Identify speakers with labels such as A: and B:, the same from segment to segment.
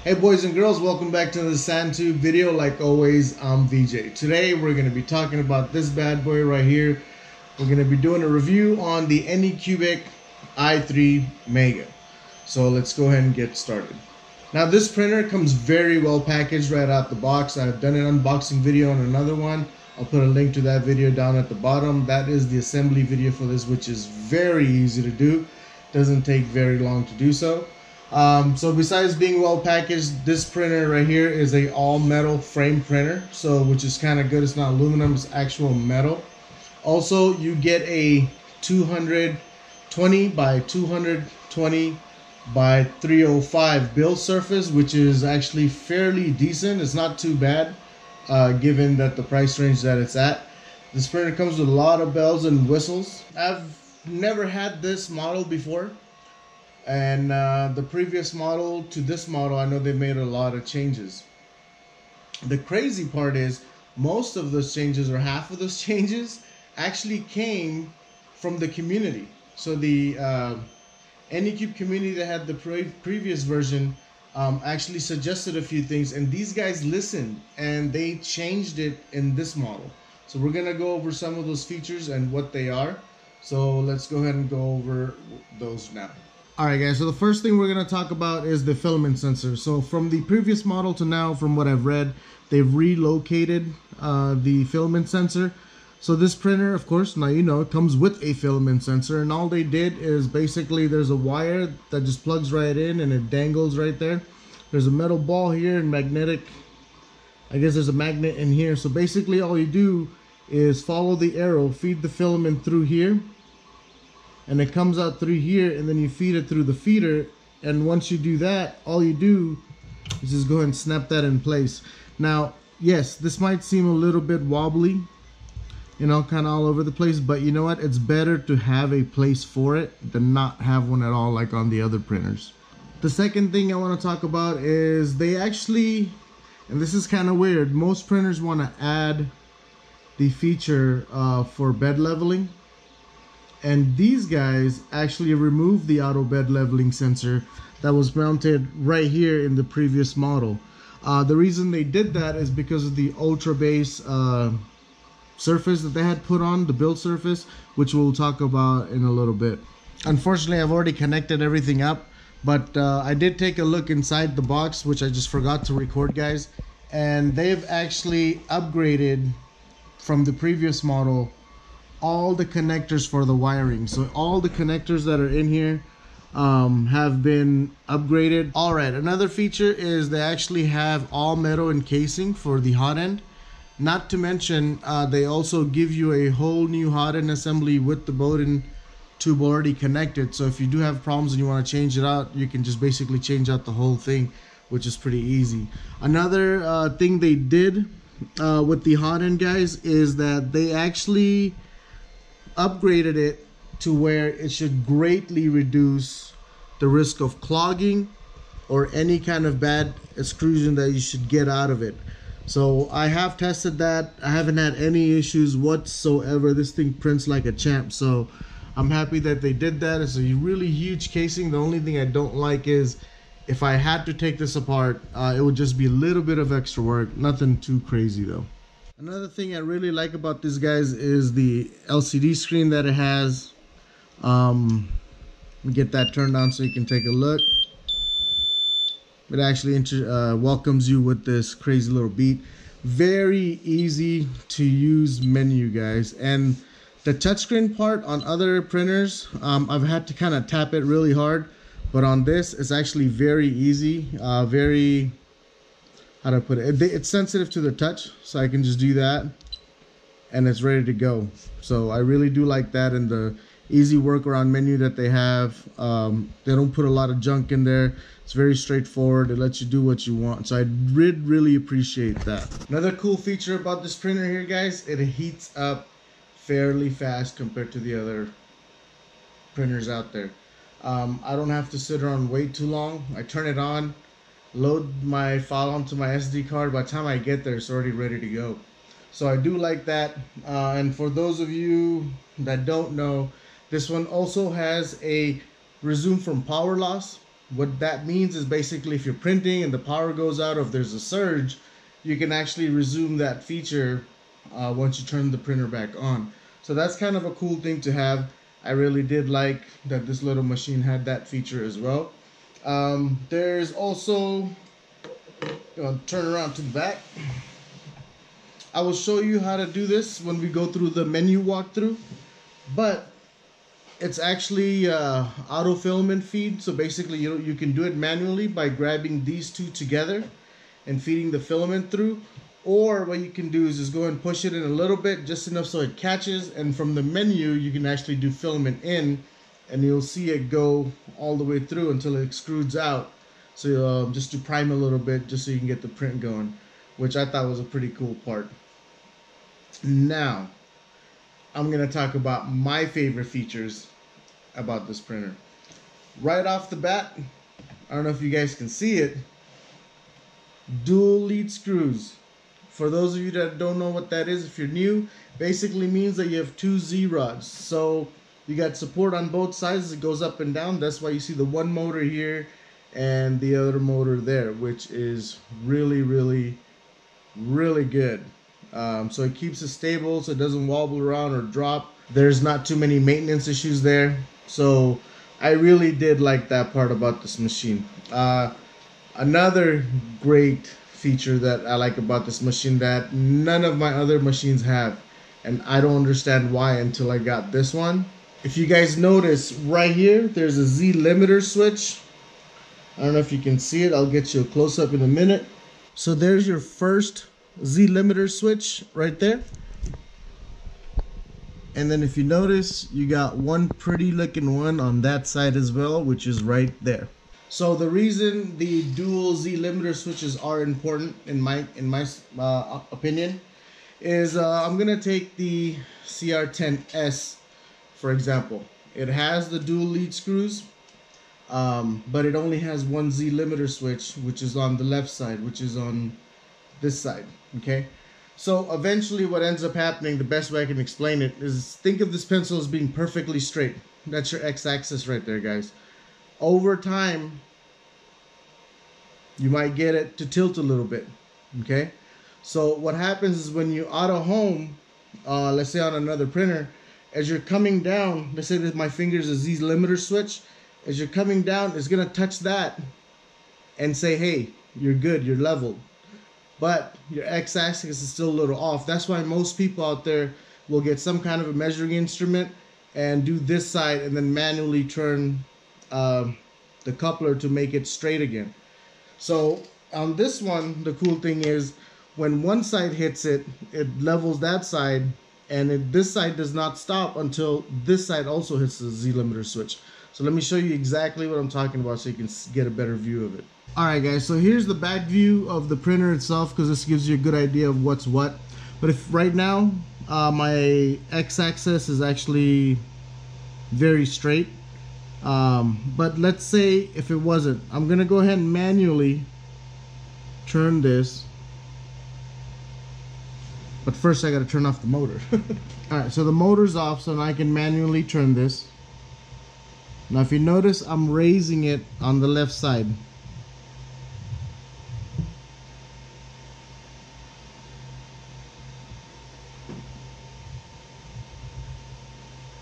A: Hey boys and girls, welcome back to the Santube video. Like always, I'm VJ. Today we're going to be talking about this bad boy right here. We're going to be doing a review on the AnyCubic i3 Mega. So let's go ahead and get started. Now this printer comes very well packaged right out the box. I've done an unboxing video on another one. I'll put a link to that video down at the bottom. That is the assembly video for this, which is very easy to do. Doesn't take very long to do so. So besides being well packaged, this printer right here is a all metal frame printer, so which is kind of good. It's not aluminum, it's actual metal. Also, you get a 220 by 220 by 305 build surface, which is actually fairly decent. It's not too bad given that the price range that it's at. This printer comes with a lot of bells and whistles. I've never had this model before. And the previous model to this model, I know they made a lot of changes. The crazy part is most of those changes, or half of those changes, actually came from the community. So the AnyCubic community that had the previous version actually suggested a few things, and these guys listened and they changed it in this model. So we're gonna go over some of those features and what they are. So let's go ahead and go over those now. Alright guys, so the first thing we're going to talk about is the filament sensor. So from the previous model to now, from what I've read, they've relocated the filament sensor. So this printer, of course, now you know, it comes with a filament sensor, and all they did is basically there's a wire that just plugs right in and it dangles right there. There's a metal ball here and magnetic, I guess there's a magnet in here. So basically all you do is follow the arrow, feed the filament through here, and it comes out through here, and then you feed it through the feeder. And once you do that, all you do is just go ahead and snap that in place. Now, yes, this might seem a little bit wobbly, you know, kind of all over the place, but you know what? It's better to have a place for it than not have one at all like on the other printers. The second thing I want to talk about is they actually, and this is kind of weird, most printers want to add the feature for bed leveling. And these guys actually removed the auto bed leveling sensor that was mounted right here in the previous model. The reason they did that is because of the Ultrabase surface that they had put on, the build surface, which we'll talk about in a little bit. Unfortunately, I've already connected everything up, but I did take a look inside the box, which I just forgot to record, guys. And they've actually upgraded from the previous model all the connectors for the wiring. So all the connectors that are in here have been upgraded. All right, another feature is they actually have all metal encasing for the hot end. Not to mention they also give you a whole new hot end assembly with the Bowden tube already connected. So if you do have problems and you want to change it out, you can just basically change out the whole thing, which is pretty easy. Another thing they did with the hot end, guys, is that they actually upgraded it to where it should greatly reduce the risk of clogging or any kind of bad extrusion that you should get out of it. So I have tested that. I haven't had any issues whatsoever. This thing prints like a champ, so I'm happy that they did that. It's a really huge casing. The only thing I don't like is if I had to take this apart, it would just be a little bit of extra work. Nothing too crazy though. Another thing I really like about this, guys, is the LCD screen that it has. Let me get that turned on so you can take a look. It actually welcomes you with this crazy little beat. Very easy to use menu, guys. And the touchscreen part on other printers, I've had to kind of tap it really hard. But on this, it's actually very easy. Very... how to put it? It's sensitive to the touch, so I can just do that and it's ready to go. So I really do like that, and the easy workaround menu that they have. They don't put a lot of junk in there. It's very straightforward. It lets you do what you want, so I really appreciate that. Another cool feature about this printer here, guys, it heats up fairly fast compared to the other printers out there. I don't have to sit around and wait too long. I turn it on, load my file onto my SD card. By the time I get there, it's already ready to go. So I do like that. And for those of you that don't know, this one also has a resume from power loss. What that means is basically if you're printing and the power goes out, or if there's a surge, you can actually resume that feature once you turn the printer back on. So that's kind of a cool thing to have. I really did like that this little machine had that feature as well. There's also, turn around to the back. I will show you how to do this when we go through the menu walkthrough, but it's actually auto filament feed. So basically you can do it manually by grabbing these two together and feeding the filament through, or what you can do is just go and push it in a little bit, just enough so it catches, and from the menu you can actually do filament in, and you'll see it go all the way through until it extrudes out. So just to prime a little bit just so you can get the print going, which I thought was a pretty cool part. Now I'm gonna talk about my favorite features about this printer. Right off the bat, I don't know if you guys can see it, dual lead screws. For those of you that don't know what that is, if you're new, basically means that you have two Z-rods. So you got support on both sides. It goes up and down. That's why you see the one motor here and the other motor there, which is really, really, really good. So it keeps it stable so it doesn't wobble around or drop. There's not too many maintenance issues there. So I really did like that part about this machine. Another great feature that I like about this machine that none of my other machines have, and I don't understand why until I got this one. If you guys notice right here, there's a Z limiter switch. I don't know if you can see it. I'll get you a close-up in a minute. So there's your first Z limiter switch right there. And then if you notice, you got one pretty looking one on that side as well, which is right there. So the reason the dual Z limiter switches are important in my opinion is I'm gonna take the CR10S for example. It has the dual lead screws, but it only has one Z limiter switch, which is on the left side, which is on this side. Okay, so eventually what ends up happening, the best way I can explain it is, think of this pencil as being perfectly straight. That's your x-axis right there, guys. Over time, you might get it to tilt a little bit. Okay, so what happens is when you auto home, let's say on another printer, as you're coming down, let's say that my finger is a Z limiter switch, as you're coming down, it's gonna touch that and say, hey, you're good, you're leveled. But your x-axis is still a little off. That's why most people out there will get some kind of a measuring instrument and do this side and then manually turn the coupler to make it straight again. So on this one, the cool thing is when one side hits it, it levels that side, and this side does not stop until this side also hits the Z limiter switch. So let me show you exactly what I'm talking about so you can get a better view of it. Alright guys, so here's the back view of the printer itself, because this gives you a good idea of what's what. But if right now my x-axis is actually very straight, but let's say if it wasn't, I'm gonna go ahead and manually turn this, but first I gotta turn off the motor. Alright, so the motor's off, so now I can manually turn this. Now if you notice, I'm raising it on the left side.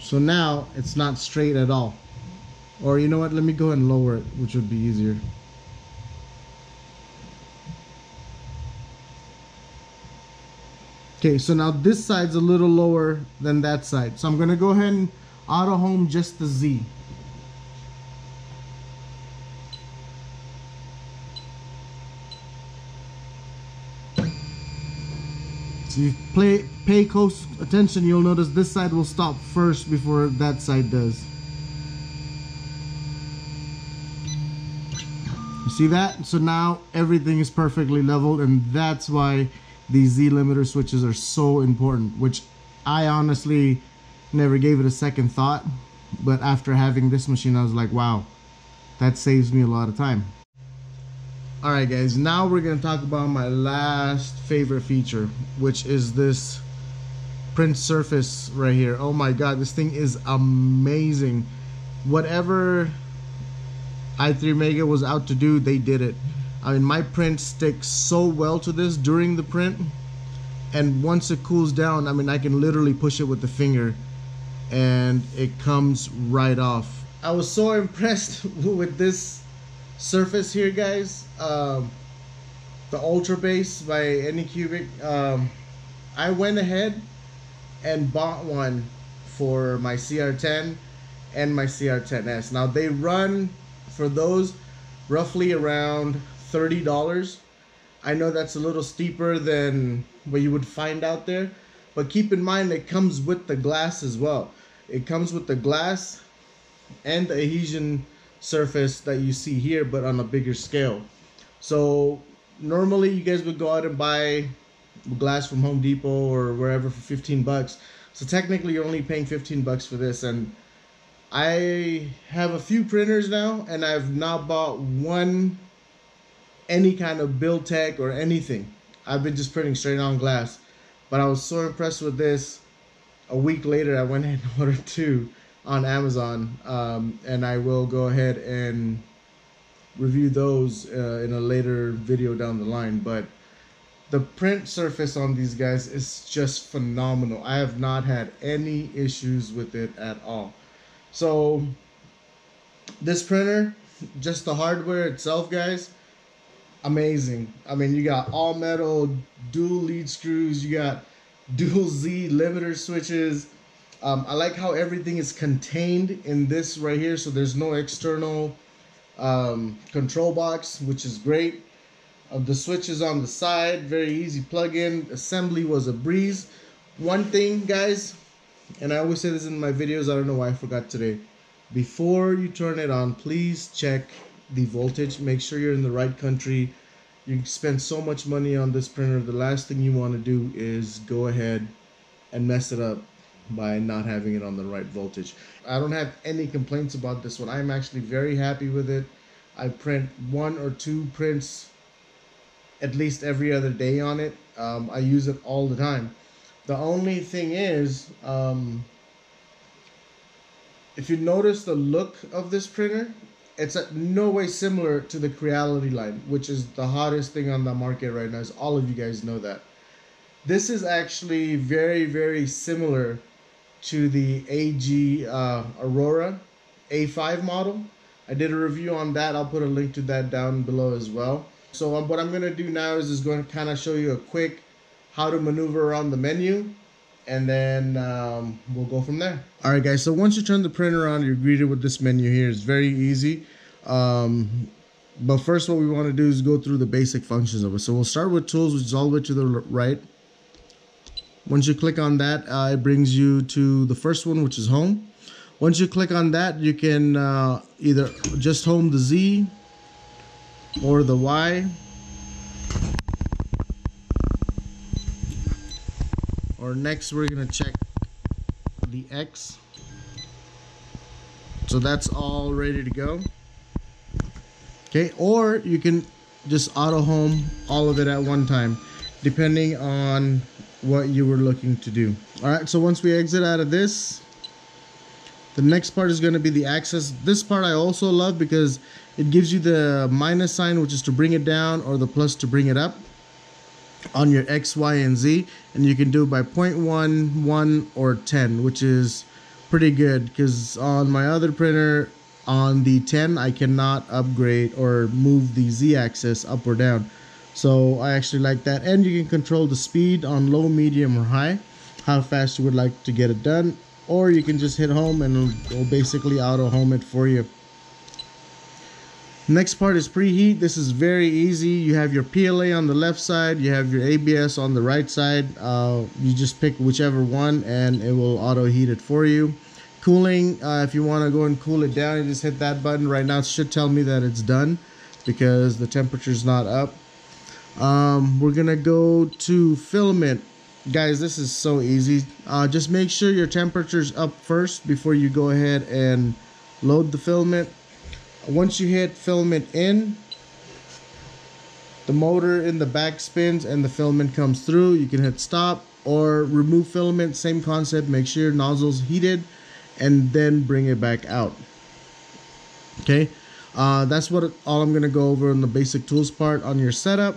A: So now it's not straight at all. Or you know what, let me go ahead and lower it, which would be easier. Okay, so now this side's a little lower than that side. So I'm gonna go ahead and auto home just the Z. So you pay close attention, you'll notice this side will stop first before that side does. You see that? So now everything is perfectly leveled, and that's why these Z limiter switches are so important, which I honestly never gave it a second thought, but after having this machine I was like, wow, that saves me a lot of time. Alright guys, now we're going to talk about my last favorite feature, which is this print surface right here. Oh my god, this thing is amazing. Whatever i3 Mega was out to do, they did it. I mean, my print sticks so well to this during the print, and once it cools down, I mean, I can literally push it with the finger and it comes right off. I was so impressed with this surface here, guys. The Ultrabase by AnyCubic. I went ahead and bought one for my CR10 and my CR10S. Now they run for those roughly around $30. I know that's a little steeper than what you would find out there, but keep in mind it comes with the glass as well. It comes with the glass and the adhesion surface that you see here, but on a bigger scale. So normally you guys would go out and buy glass from Home Depot or wherever for 15 bucks. So technically you're only paying 15 bucks for this, and I have a few printers now, and I've not bought one any kind of build tech or anything. I've been just printing straight on glass. But I was so impressed with this. A week later I went ahead and ordered two on Amazon, and I will go ahead and review those in a later video down the line. But the print surface on these guys is just phenomenal. I have not had any issues with it at all. So this printer, just the hardware itself, guys, amazing. I mean, you got all metal, dual lead screws, you got dual Z limiter switches. I like how everything is contained in this right here, so there's no external control box, which is great. The switches on the side, very easy plug-in. Assembly was a breeze. One thing, guys, and I always say this in my videos, I don't know why I forgot today. Before you turn it on, please check the voltage. Make sure you're in the right country. You spend so much money on this printer. The last thing you want to do is go ahead and mess it up by not having it on the right voltage. I don't have any complaints about this one. I'm actually very happy with it. I print 1 or 2 prints at least every other day on it. I use it all the time. The only thing is, if you notice the look of this printer, it's no way similar to the Creality line, which is the hottest thing on the market right now, as all of you guys know that. This is actually very, very similar to the AG Aurora A5 model. I did a review on that. I'll put a link to that down below as well. So what I'm going to do now is just going to kind of show you a quick how to maneuver around the menu, and then we'll go from there. Alright guys, so once you turn the printer on, you're greeted with this menu here. It's very easy. But first what we want to do is go through the basic functions of it. So we'll start with tools, which is all the way to the right. Once you click on that, it brings you to the first one, which is home. Once you click on that, you can either just home the Z or the Y, or next we're gonna check the X. So that's all ready to go. Okay, or you can just auto home all of it at one time, depending on what you were looking to do. All right, so once we exit out of this, the next part is going to be the axis. This part I also love because it gives you the minus sign, which is to bring it down, or the plus to bring it up on your X, Y, and Z. And you can do it by 0.1, 1, or 10, which is pretty good because on my other printer, on the 10, I cannot upgrade or move the Z axis up or down. So I actually like that. And you can control the speed on low, medium, or high, how fast you would like to get it done. Or you can just hit home and it'll basically auto home it for you. Next part is preheat. This is very easy. You have your PLA on the left side, you have your ABS on the right side. You just pick whichever one and it will auto heat it for you. Cooling, if you want to go and cool it down, you just hit that button. Right now it should tell me that it's done because the temperature is not up. We're gonna go to filament. Guys, this is so easy. Just make sure your temperature's up first before you go ahead and load the filament. Once you hit filament in, the motor in the back spins and the filament comes through. You can hit stop or remove filament, same concept. Make sure your nozzle's heated and then bring it back out. Okay, That's what all I'm gonna go over in the basic tools part. On your setup,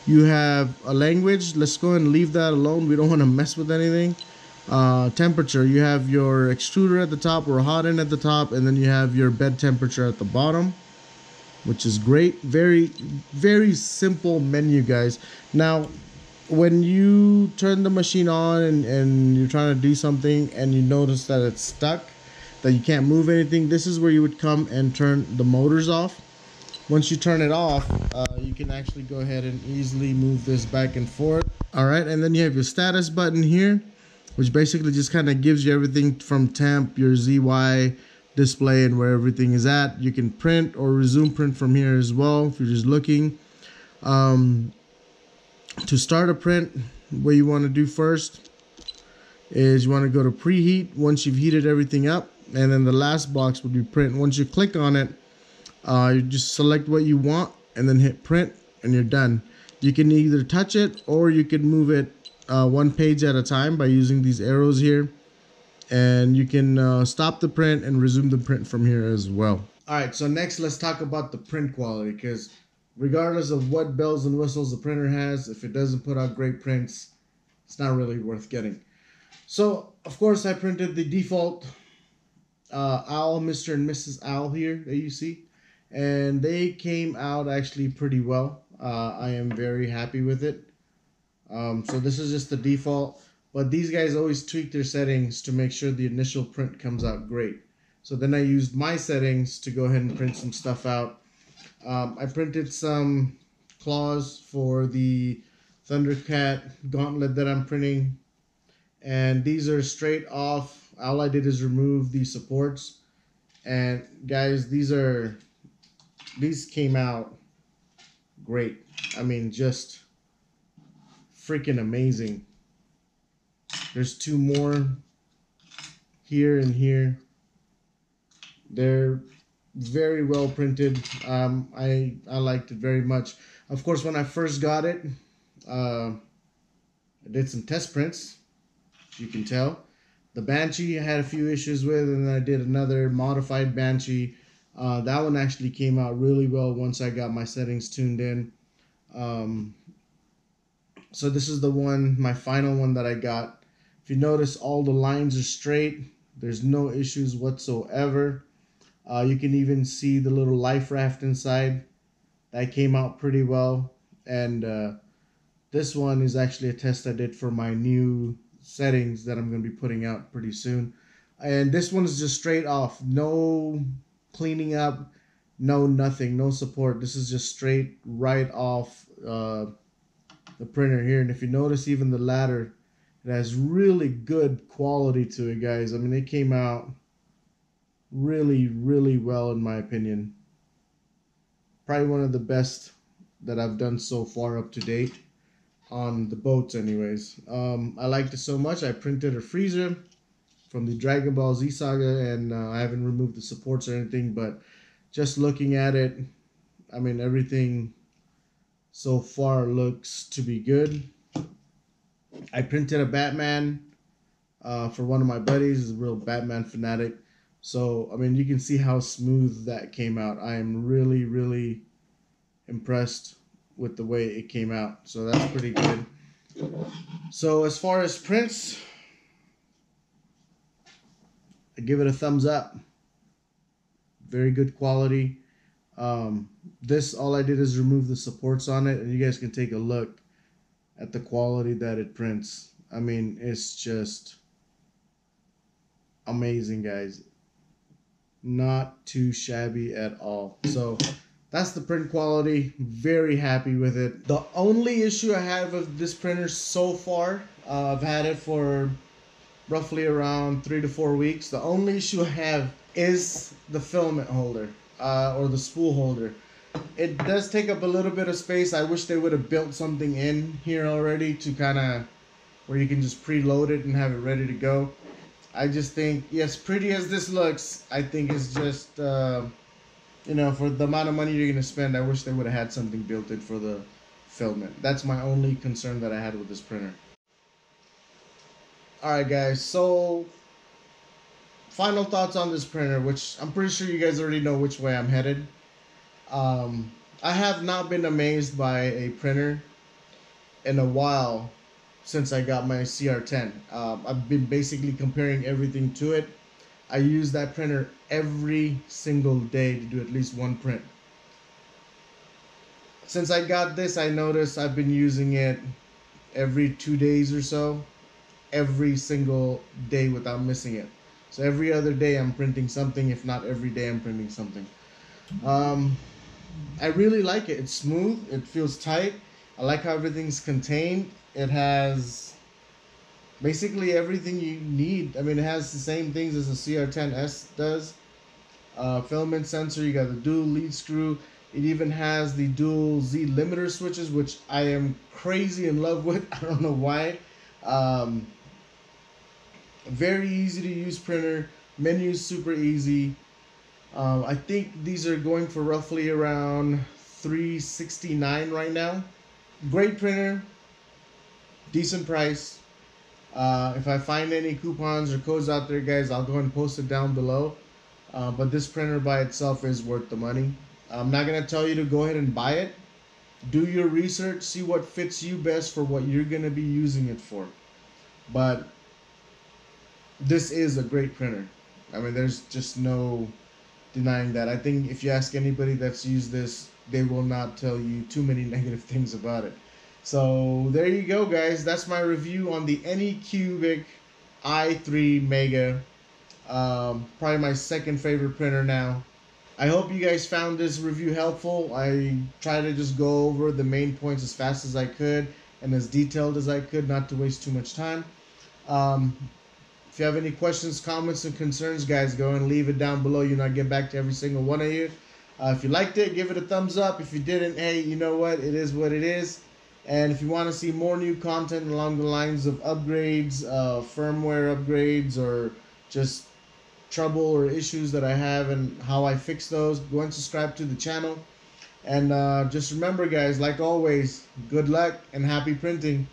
A: you have a language. Let's go ahead and leave that alone. We don't want to mess with anything. Temperature, you have your extruder at the top or hot end at the top, and then you have your bed temperature at the bottom, which is great. Very, very simple menu, guys. Now, when you turn the machine on and you're trying to do something and you notice that it's stuck, that you can't move anything, this is where you would come and turn the motors off. Once you turn it off, you can actually go ahead and easily move this back and forth. All right, and then you have your status button here, which basically just kind of gives you everything from temp, your ZY display, and where everything is at. You can print or resume print from here as well if you're just looking. To start a print, what you want to do first is you want to go to preheat once you've heated everything up, and then the last box would be print. Once you click on it, you just select what you want and then hit print, and you're done. You can either touch it or you can move it one page at a time by using these arrows here, and you can stop the print and resume the print from here as well. All right, so next let's talk about the print quality, because regardless of what bells and whistles the printer has, if it doesn't put out great prints, it's not really worth getting. So of course I printed the default owl, Mr. and Mrs. Owl here that you see, and they came out actually pretty well. I am very happy with it. So this is just the default, but these guys always tweak their settings to make sure the initial print comes out great. So then I used my settings to go ahead and print some stuff out. I printed some claws for the Thundercat gauntlet that I'm printing, and these are straight off. All I did is remove the supports, and guys, these came out great. I mean, just freaking amazing. There's two more here and here. They're very well printed. I liked it very much. Of course, when I first got it, I did some test prints. You can tell the Banshee I had a few issues with, and then I did another modified Banshee. That one actually came out really well once I got my settings tuned in. So this is the one, my final one that I got. If you notice, all the lines are straight. There's no issues whatsoever. You can even see the little life raft inside. That came out pretty well. And this one is actually a test I did for my new settings that I'm going to be putting out pretty soon. And this one is just straight off. No cleaning up, no nothing, no support. This is just straight right off the printer here. And if you notice, even the ladder, it has really good quality to it, guys. I mean, it came out really, really well in my opinion. Probably one of the best that I've done so far up to date on the boats anyways. I liked it so much, I printed a freezer from the Dragon Ball Z saga, and I haven't removed the supports or anything, but just looking at it, I mean, everything so far looks to be good. I printed a Batman for one of my buddies. He's a real Batman fanatic. So, I mean, you can see how smooth that came out. I am really, really impressed with the way it came out. So that's pretty good. So as far as prints, I give it a thumbs up. Very good quality. This, all I did is remove the supports on it, and you guys can take a look at the quality that it prints. I mean, it's just amazing, guys. Not too shabby at all. So that's the print quality. Very happy with it. The only issue I have with this printer so far, I've had it for roughly around 3 to 4 weeks. The only issue I have is the filament holder or the spool holder. It does take up a little bit of space. I wish they would have built something in here already to kind of where you can just preload it and have it ready to go. I just think, yes, pretty as this looks, I think it's just, you know, for the amount of money you're going to spend, I wish they would have had something built in for the filament. That's my only concern that I had with this printer. Alright guys, so final thoughts on this printer, which I'm pretty sure you guys already know which way I'm headed. I have not been amazed by a printer in a while since I got my CR10. I've been basically comparing everything to it. I use that printer every single day to do at least one print. Since I got this, I noticed I've been using it every 2 days or so, every single day without missing it. So every other day I'm printing something, if not every day I'm printing something. I really like it. It's smooth, it feels tight. I like how everything's contained. It has basically everything you need. I mean, it has the same things as the CR10S does. Filament sensor, you got the dual lead screw. It even has the dual Z limiter switches, which I am crazy in love with. I don't know why. Very easy to use printer. Menu's super easy. I think these are going for roughly around $369 right now. Great printer, decent price. If I find any coupons or codes out there, guys, I'll go and post it down below. But this printer by itself is worth the money. I'm not going to tell you to go ahead and buy it. Do your research, see what fits you best for what you're going to be using it for. But this is a great printer. I mean, there's just no denying that. I think if you ask anybody that's used this, they will not tell you too many negative things about it. So there you go, guys. That's my review on the AnyCubic i3 Mega. Probably my second favorite printer now. I hope you guys found this review helpful. I try to just go over the main points as fast as I could and as detailed as I could, not to waste too much time. If you have any questions, comments, and concerns, guys, go and leave it down below. You know, I get back to every single one of you. If you liked it, give it a thumbs up. If you didn't, hey, you know what? It is what it is. And if you want to see more new content along the lines of upgrades, firmware upgrades, or just trouble or issues that I have and how I fix those, go and subscribe to the channel. And just remember, guys, like always, good luck and happy printing.